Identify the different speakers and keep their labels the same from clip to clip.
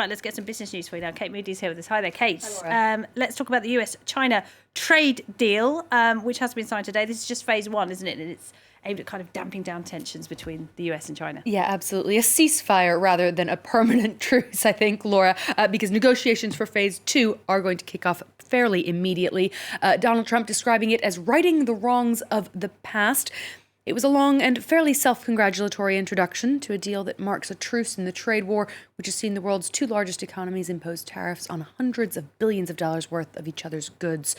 Speaker 1: Right, let's get some business news for you now. Kate Moody's here with us. Hi there, Kate.
Speaker 2: Hi,
Speaker 1: Let's talk about the US-China trade deal, which has been signed today. This is just phase one, isn't it? And it's aimed at kind of damping down tensions between the US and China.
Speaker 2: Yeah, absolutely. A ceasefire rather than a permanent truce, I think, Laura, because negotiations for phase two are going to kick off fairly immediately. Donald Trump describing it as righting the wrongs of the past. It was a long and fairly self-congratulatory introduction to a deal that marks a truce in the trade war, which has seen the world's two largest economies impose tariffs on hundreds of billions of dollars worth of each other's goods.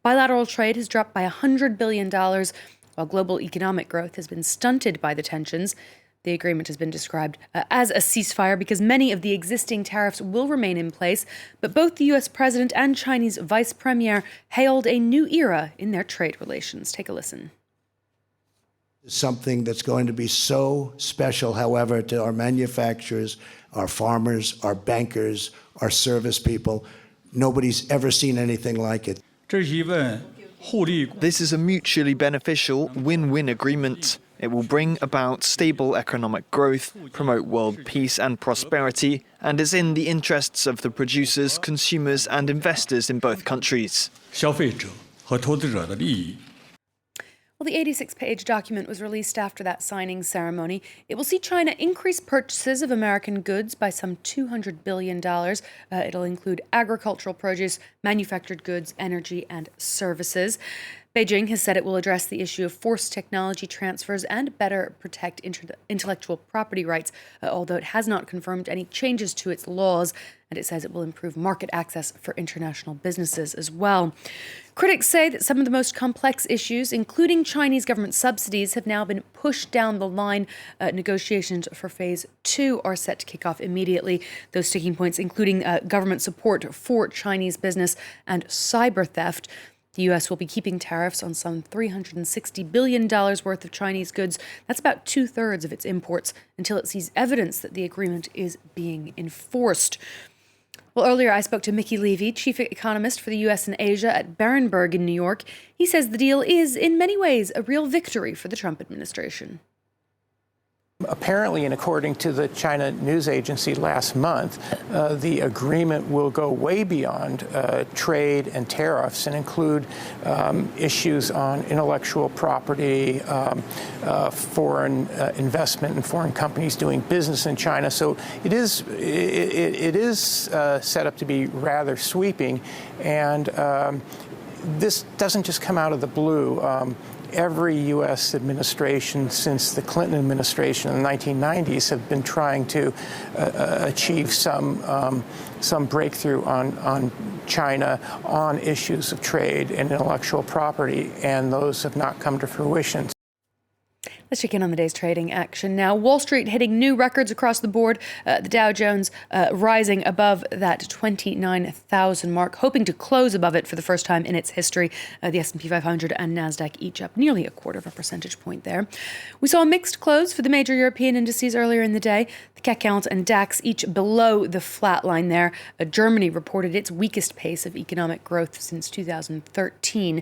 Speaker 2: Bilateral trade has dropped by $100 billion, while global economic growth has been stunted by the tensions. The agreement has been described as a ceasefire because many of the existing tariffs will remain in place, but both the U.S. president and Chinese vice premier hailed a new era in their trade relations. Take a listen.
Speaker 3: Something that's going to be so special, however, to our manufacturers, our farmers, our bankers, our service people. Nobody's ever seen anything like it.
Speaker 4: This is a mutually beneficial win-win agreement. It will bring about stable economic growth, promote world peace and prosperity, and is in the interests of the producers, consumers, and investors in both countries.
Speaker 2: Well, the 86-page document was released after that signing ceremony. It will see China increase purchases of American goods by some $200 billion. It'll include agricultural produce, manufactured goods, energy, and services. Beijing has said it will address the issue of forced technology transfers and better protect intellectual property rights, although it has not confirmed any changes to its laws, and it says it will improve market access for international businesses as well. Critics say that some of the most complex issues, including Chinese government subsidies, have now been pushed down the line. Negotiations for phase two are set to kick off immediately. Those sticking points including government support for Chinese business and cyber theft. The U.S. will be keeping tariffs on some $360 billion worth of Chinese goods. That's about 2/3 of its imports until it sees evidence that the agreement is being enforced. Well, earlier I spoke to Mickey Levy, chief economist for the U.S. and Asia at Berenberg in New York. He says the deal is, in many ways, a real victory for the Trump administration.
Speaker 5: Apparently, and according to the China news agency last month, the agreement will go way beyond trade and tariffs and include issues on intellectual property, foreign investment and foreign companies doing business in China. So it is set up to be rather sweeping, and this doesn't just come out of the blue. Every U.S. administration since the Clinton administration in the 1990s have been trying to achieve some breakthrough on China on issues of trade and intellectual property, and those have not come to fruition.
Speaker 2: Let's check in on the day's trading action now. Wall Street hitting new records across the board. The Dow Jones rising above that 29,000 mark, hoping to close above it for the first time in its history. The S&P 500 and NASDAQ each up nearly a quarter of a percentage point there. We saw a mixed close for the major European indices earlier in the day. The CAC 40 and DAX each below the flat line there. Germany reported its weakest pace of economic growth since 2013.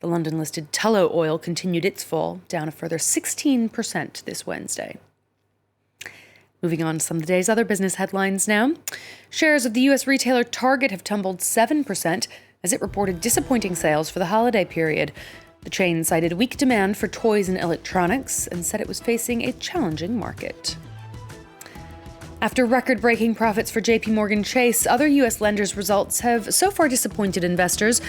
Speaker 2: The London-listed Tullow Oil continued its fall, down a further 16% this Wednesday. Moving on to some of the day's other business headlines now. Shares of the U.S. retailer Target have tumbled 7% as it reported disappointing sales for the holiday period. The chain cited weak demand for toys and electronics and said it was facing a challenging market. After record-breaking profits for JP Chase, other U.S. lenders' results have so far disappointed investors.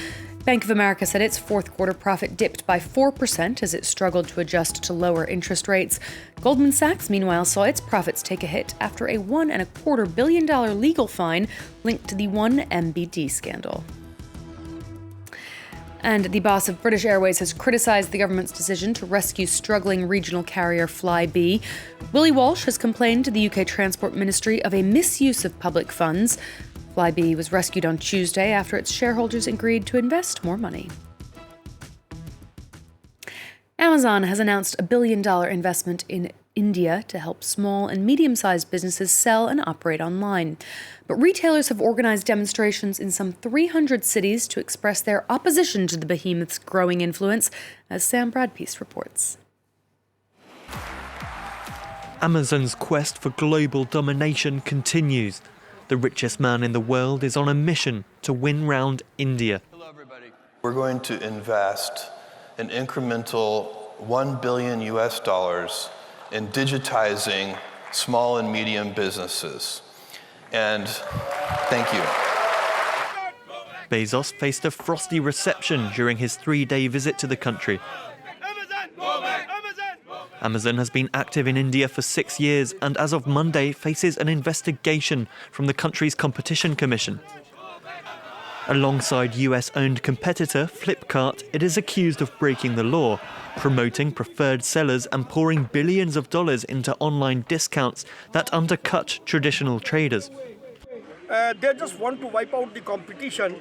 Speaker 2: Bank of America said its fourth quarter profit dipped by 4% as it struggled to adjust to lower interest rates. Goldman Sachs, meanwhile, saw its profits take a hit after a $1.25 billion legal fine linked to the 1MBD scandal. And the boss of British Airways has criticized the government's decision to rescue struggling regional carrier Flybe. Willie Walsh has complained to the UK Transport Ministry of a misuse of public funds. Flybe was rescued on Tuesday after its shareholders agreed to invest more money. Amazon has announced a $1 billion investment in India to help small and medium-sized businesses sell and operate online. But retailers have organized demonstrations in some 300 cities to express their opposition to the behemoth's growing influence, as Sam Bradpeace reports.
Speaker 6: Amazon's quest for global domination continues.
Speaker 4: The richest man in the world is on a mission to win round India.
Speaker 6: We're going to invest an incremental $1 billion in digitizing small and medium businesses. And thank you.
Speaker 4: Bezos faced a frosty reception during his 3-day visit to the country. Amazon has been active in India for 6 years and as of Monday faces an investigation from the country's competition commission. Alongside US-owned competitor Flipkart, it is accused of breaking the law, promoting preferred sellers and pouring billions of dollars into online discounts that undercut traditional traders.
Speaker 7: They just want to wipe out the competition,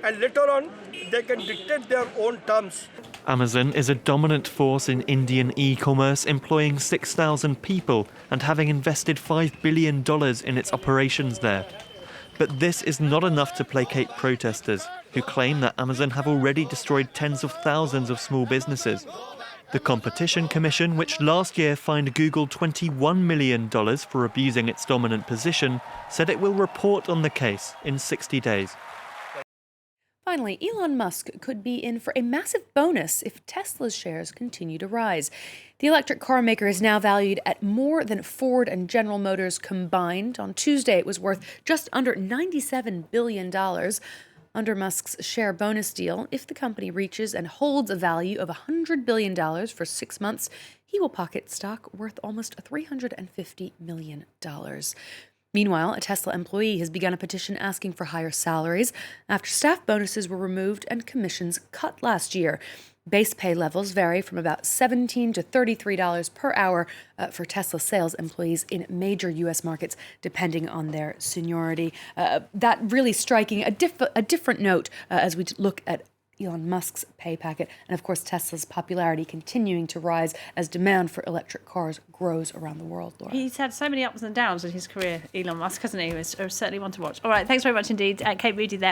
Speaker 7: and later on they can dictate their own terms.
Speaker 4: Amazon is a dominant force in Indian e-commerce, employing 6,000 people and having invested $5 billion in its operations there. But this is not enough to placate protesters, who claim that Amazon have already destroyed tens of thousands of small businesses. The Competition Commission, which last year fined Google $21 million for abusing its dominant position, said it will report on the case in 60 days.
Speaker 2: Finally, Elon Musk could be in for a massive bonus if Tesla's shares continue to rise. The electric car maker is now valued at more than Ford and General Motors combined. On Tuesday, it was worth just under $97 billion. Under Musk's share bonus deal, if the company reaches and holds a value of $100 billion for 6 months, he will pocket stock worth almost $350 million. Meanwhile, a Tesla employee has begun a petition asking for higher salaries after staff bonuses were removed and commissions cut last year. Base pay levels vary from about $17 to $33 per hour for Tesla sales employees in major U.S. markets, depending on their seniority. That really striking a different note as we look at Elon Musk's pay packet, and of course Tesla's popularity continuing to rise as demand for electric cars grows around the world. Laura.
Speaker 1: He's had so many ups and downs in his career, Elon Musk, hasn't he? It was certainly one to watch. All right, thanks very much indeed. Kate Moody there.